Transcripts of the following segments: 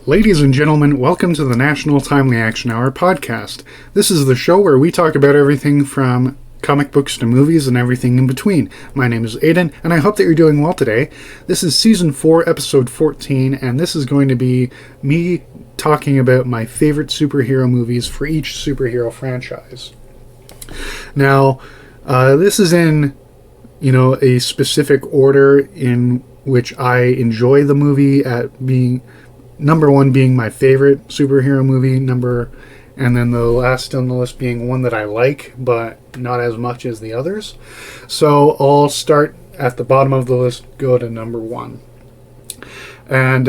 Ladies and gentlemen, welcome to the National Timely Action Hour podcast. This is the show where we talk about everything from comic books to movies and everything in between. My name is Aiden, and I hope that you're doing well today. This is Season 4, Episode 14, and this is going to be me talking about my favorite superhero movies for each superhero franchise. Now, this is in, a specific order in which I enjoy the movie at being... Number one being my favorite superhero movie, and then the last on the list being one that I like, but not as much as the others. So I'll start at the bottom of the list, go to number 1. And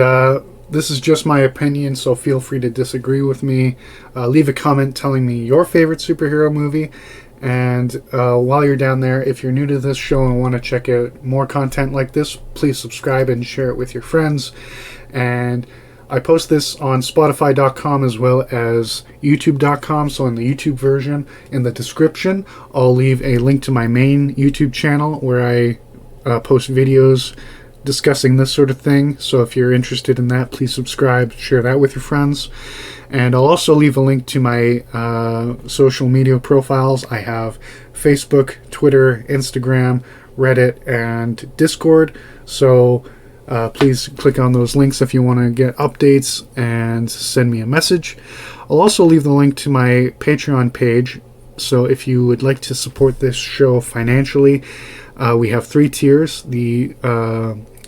this is just my opinion, so feel free to disagree with me. Leave a comment telling me your favorite superhero movie. And while you're down there, if you're new to this show and want to check out more content like this, please subscribe and share it with your friends. And I post this on Spotify.com as well as YouTube.com, so in the YouTube version, in the description, I'll leave a link to my main YouTube channel where I post videos discussing this sort of thing. So if you're interested in that, please subscribe, share that with your friends. And I'll also leave a link to my social media profiles. I have Facebook, Twitter, Instagram, Reddit, and Discord. So please click on those links if you want to get updates and send me a message. I'll also leave the link to my Patreon page. So if you would like to support this show financially, we have 3 tiers. The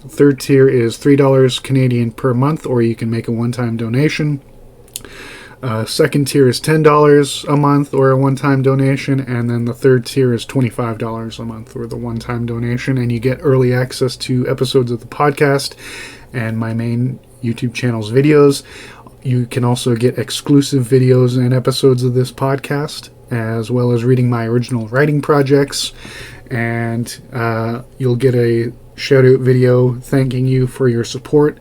third tier is $3 Canadian per month, or you can make a one-time donation. Second tier is $10 a month or a one-time donation, and then the third tier is $25 a month or the one-time donation, and you get early access to episodes of the podcast and my main YouTube channel's videos. You can also get exclusive videos and episodes of this podcast, as well as reading my original writing projects, and you'll get a shout-out video thanking you for your support,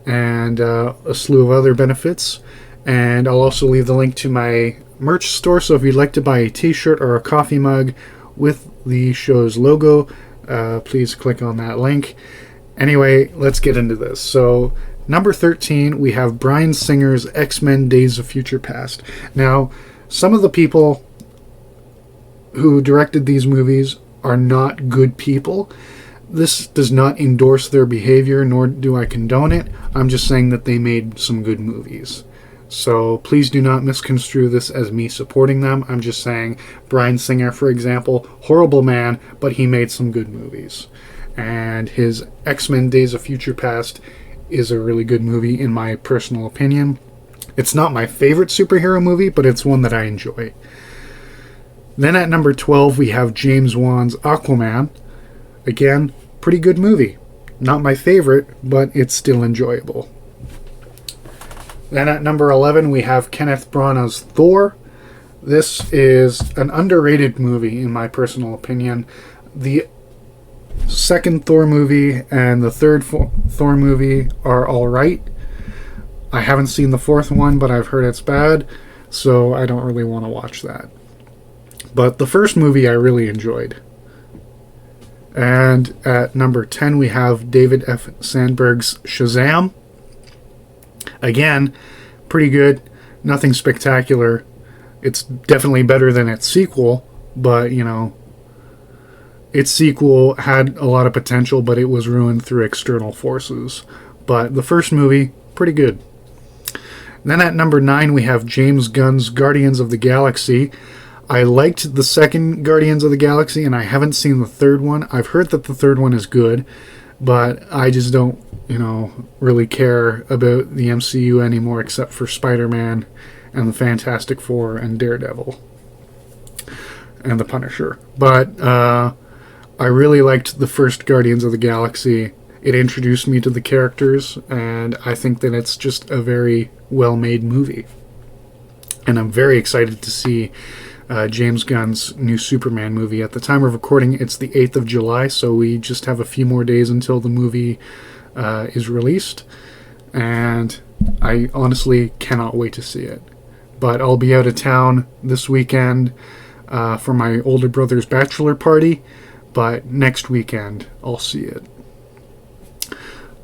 and a slew of other benefits. And I'll also leave the link to my merch store, so if you'd like to buy a t-shirt or a coffee mug with the show's logo, please click on that link. Anyway, let's get into this. So, number 13, we have Bryan Singer's X-Men Days of Future Past. Now, some of the people who directed these movies are not good people. This does not endorse their behavior, nor do I condone it. I'm just saying that they made some good movies. So please do not misconstrue this as me supporting them. I'm just saying Bryan Singer, for example, horrible man, but he made some good movies. And his X-Men Days of Future Past is a really good movie in my personal opinion. It's not my favorite superhero movie, but it's one that I enjoy. Then at number 12, we have James Wan's Aquaman. Again, pretty good movie. Not my favorite, but it's still enjoyable. Then at number 11, we have Kenneth Branagh's Thor. This is an underrated movie, in my personal opinion. The second Thor movie and the third Thor movie are alright. I haven't seen the fourth one, but I've heard it's bad, so I don't really want to watch that. But the first movie I really enjoyed. And at number 10, we have David F. Sandberg's Shazam. Again, pretty good. Nothing spectacular. It's definitely better than its sequel, but, its sequel had a lot of potential, but it was ruined through external forces. But the first movie, pretty good. Then at number 9, we have James Gunn's Guardians of the Galaxy. I liked the second Guardians of the Galaxy, and I haven't seen the third one. I've heard that the third one is good, but I just don't, really care about the MCU anymore, except for Spider-Man and the Fantastic Four and Daredevil and the Punisher. But I really liked the first Guardians of the Galaxy. It introduced me to the characters, and I think that it's just a very well-made movie. And I'm very excited to see James Gunn's new Superman movie. At the time of recording, it's the 8th of July, so we just have a few more days until the movie is released, and I honestly cannot wait to see it. But I'll be out of town this weekend for my older brother's bachelor party, but next weekend I'll see it.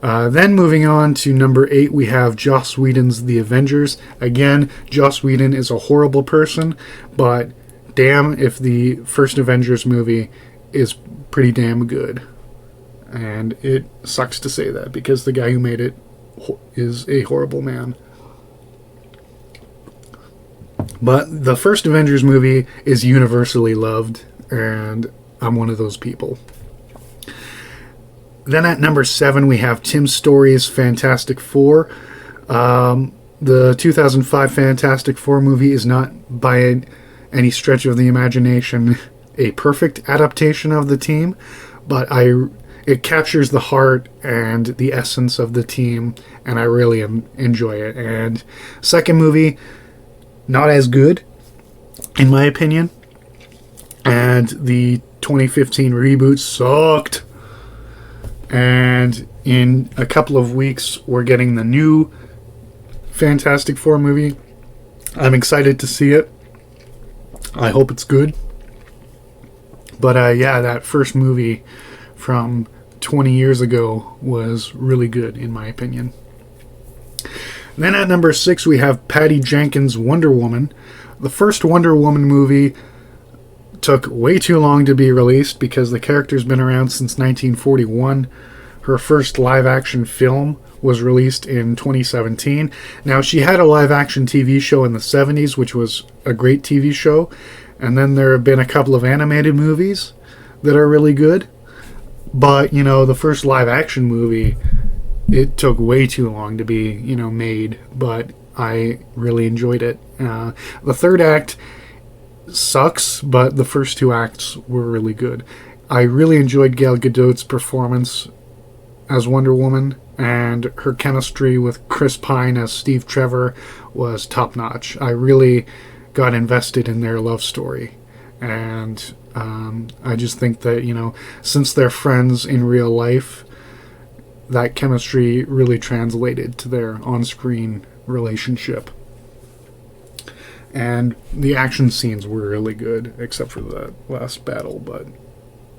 Then moving on to number 8, we have Joss Whedon's The Avengers. Again, Joss Whedon is a horrible person, but damn if the first Avengers movie is pretty damn good. And it sucks to say that, because the guy who made it is a horrible man. But the first Avengers movie is universally loved, and I'm one of those people. Then at number 7, we have Tim Story's Fantastic Four. The 2005 Fantastic Four movie is not, by any stretch of the imagination, a perfect adaptation of the team, but it captures the heart and the essence of the team, and I really enjoy it. And second movie, not as good, in my opinion. And the 2015 reboot sucked. And in a couple of weeks, we're getting the new Fantastic Four movie. I'm excited to see it. I hope it's good. But yeah, that first movie from 20 years ago was really good, in my opinion. Then at number 6, we have Patty Jenkins' Wonder Woman. The first Wonder Woman movie took way too long to be released because the character's been around since 1941. Her first live-action film was released in 2017. Now, she had a live-action TV show in the 70s, which was a great TV show. And then there have been a couple of animated movies that are really good. But, the first live-action movie, it took way too long to be, made. But I really enjoyed it. The third act sucks, but the first 2 acts were really good. I really enjoyed Gal Gadot's performance as Wonder Woman, and her chemistry with Chris Pine as Steve Trevor was top-notch. I really got invested in their love story, and I just think that, since they're friends in real life, that chemistry really translated to their on-screen relationship. And the action scenes were really good, except for that last battle, but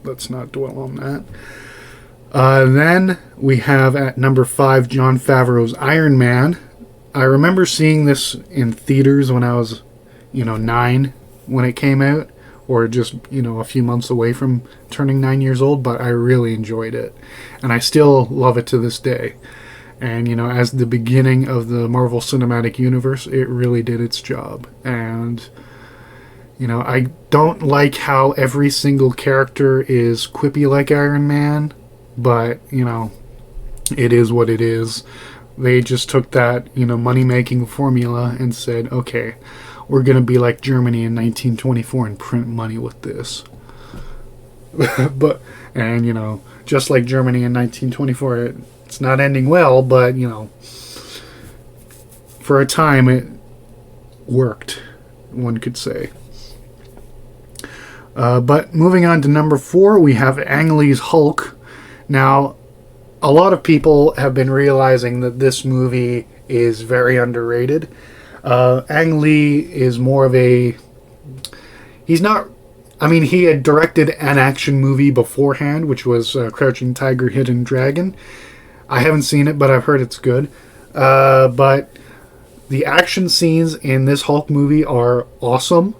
let's not dwell on that. Then we have at number 5, Jon Favreau's Iron Man. I remember seeing this in theaters when I was, 9 when it came out, or just, a few months away from turning 9 years old, but I really enjoyed it. And I still love it to this day. And, as the beginning of the Marvel Cinematic Universe, it really did its job. And, I don't like how every single character is quippy like Iron Man, but, it is what it is. They just took that, money-making formula and said, okay, we're going to be like Germany in 1924 and print money with this. And, just like Germany in 1924, it's not ending well, but, for a time it worked, one could say. But moving on to number 4, we have Ang Lee's Hulk. Now, a lot of people have been realizing that this movie is very underrated. Ang Lee is more of a... He had directed an action movie beforehand, which was Crouching Tiger, Hidden Dragon. I haven't seen it, but I've heard it's good. But the action scenes in this Hulk movie are awesome.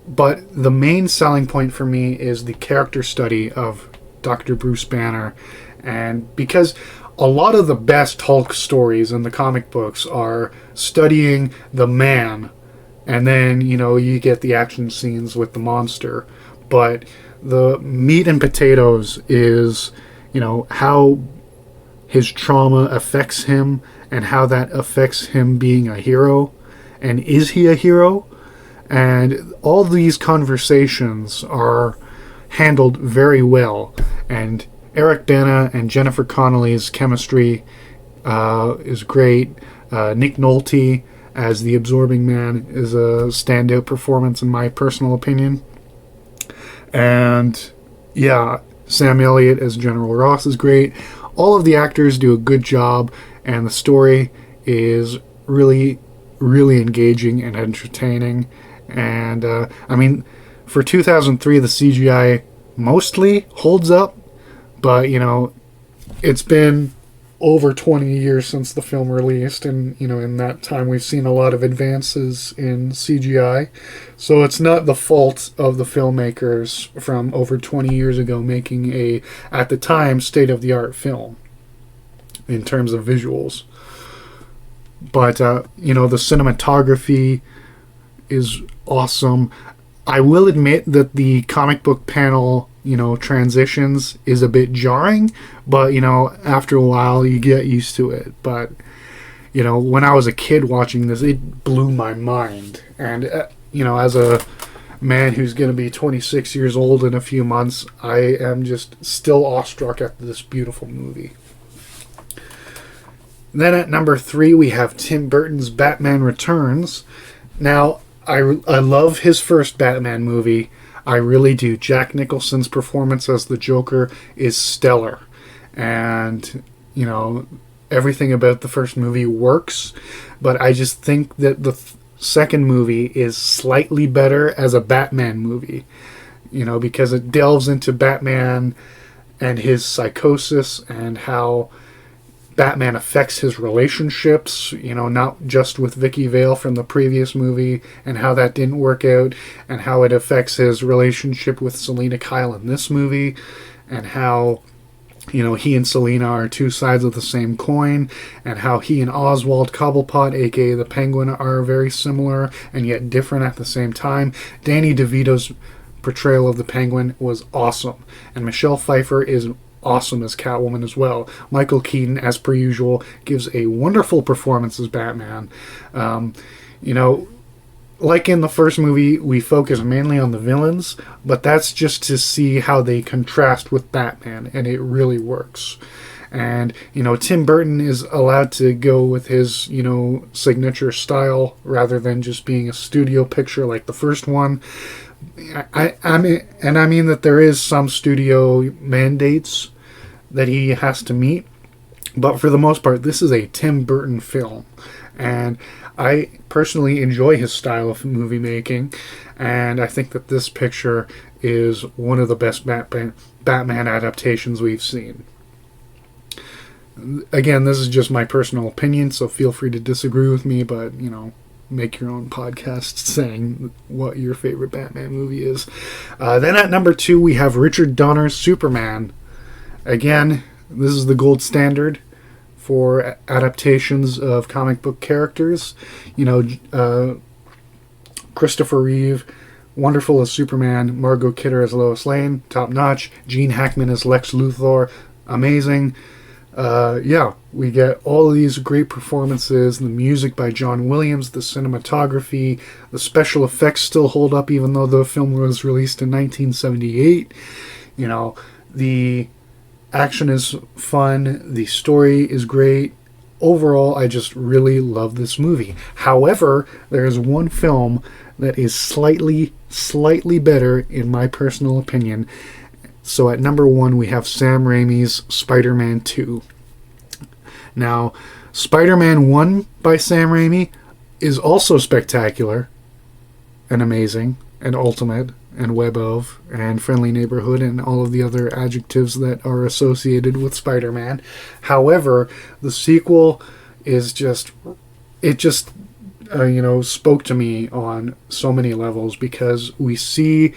But the main selling point for me is the character study of Dr. Bruce Banner. And because a lot of the best Hulk stories in the comic books are studying the man, and then, you get the action scenes with the monster. But the meat and potatoes is, how his trauma affects him and how that affects him being a hero. And is he a hero? And all these conversations are handled very well. And Eric Bana and Jennifer Connelly's chemistry is great. Nick Nolte as the Absorbing Man is a standout performance in my personal opinion. And yeah, Sam Elliott as General Ross is great. All of the actors do a good job, and the story is really, really engaging and entertaining. And for 2003, the CGI mostly holds up, but it's been over 20 years since the film released, and in that time we've seen a lot of advances in CGI. So it's not the fault of the filmmakers from over 20 years ago making a, at the time, state-of-the-art film in terms of visuals. But the cinematography is awesome. I will admit that the comic book panel, transitions is a bit jarring, but, after a while you get used to it. But, when I was a kid watching this, it blew my mind. And, as a man who's going to be 26 years old in a few months, I am just still awestruck at this beautiful movie. Then at number 3, we have Tim Burton's Batman Returns. Now, I love his first Batman movie. I really do. Jack Nicholson's performance as the Joker is stellar. And, everything about the first movie works. But I just think that the second movie is slightly better as a Batman movie. Because it delves into Batman and his psychosis and how Batman affects his relationships, not just with Vicky Vale from the previous movie and how that didn't work out, and how it affects his relationship with Selena Kyle in this movie, and how, he and Selena are two sides of the same coin, and how he and Oswald Cobblepot, aka the Penguin, are very similar and yet different at the same time. Danny DeVito's portrayal of the Penguin was awesome, and Michelle Pfeiffer is awesome as Catwoman as well. Michael Keaton, as per usual, gives a wonderful performance as Batman. Like in the first movie, we focus mainly on the villains, but that's just to see how they contrast with Batman, and it really works. And, Tim Burton is allowed to go with his, signature style rather than just being a studio picture like the first one. I mean that there is some studio mandates that he has to meet, but for the most part, this is a Tim Burton film, and I personally enjoy his style of movie making, and I think that this picture is one of the best Batman adaptations we've seen. Again, this is just my personal opinion, so feel free to disagree with me, but, make your own podcast saying what your favorite Batman movie is. Then at number 2, we have Richard Donner's Superman. Again, this is the gold standard for adaptations of comic book characters. Christopher Reeve, wonderful as Superman. Margot Kidder as Lois Lane, top notch. Gene Hackman as Lex Luthor, amazing. We get all of these great performances, the music by John Williams, the cinematography, the special effects still hold up even though the film was released in 1978. The action is fun, the story is great. Overall, I just really love this movie. However, there is one film that is slightly better in my personal opinion. So at number 1, we have Sam Raimi's Spider-Man 2. Now, Spider-Man 1 by Sam Raimi is also spectacular and amazing and ultimate and web of and friendly neighborhood and all of the other adjectives that are associated with Spider-Man. However, the sequel is spoke to me on so many levels, because we see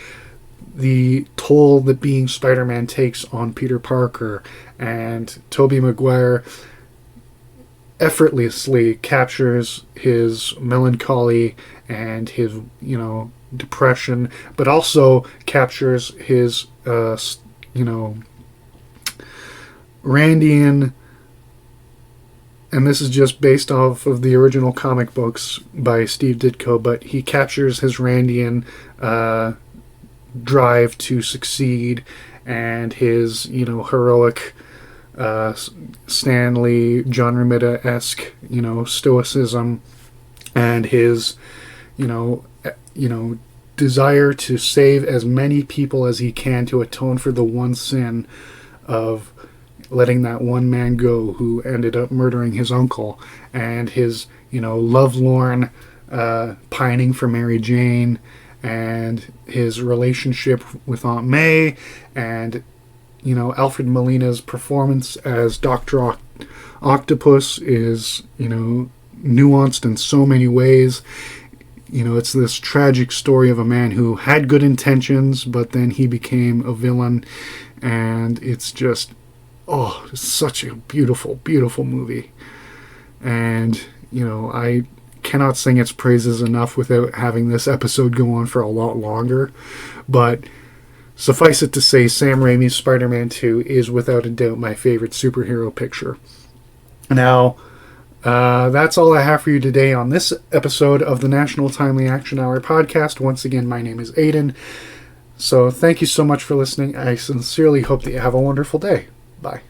the toll that being Spider-Man takes on Peter Parker, and Tobey Maguire effortlessly captures his melancholy and his, depression, but also captures his, Randian, and this is just based off of the original comic books by Steve Ditko, but he captures his Randian drive to succeed and his, heroic Stan Lee, John Romita-esque, stoicism, and his, desire to save as many people as he can to atone for the one sin of letting that one man go who ended up murdering his uncle, and his, lovelorn pining for Mary Jane, and his relationship with Aunt May, and Alfred Molina's performance as Dr. Octopus is, nuanced in so many ways. It's this tragic story of a man who had good intentions, but then he became a villain. And it's just, it's such a beautiful, beautiful movie. And, I cannot sing its praises enough without having this episode go on for a lot longer. But suffice it to say, Sam Raimi's Spider-Man 2 is without a doubt my favorite superhero picture. Now, that's all I have for you today on this episode of the National Timely Action Hour podcast. Once again, my name is Aiden. So thank you so much for listening. I sincerely hope that you have a wonderful day. Bye.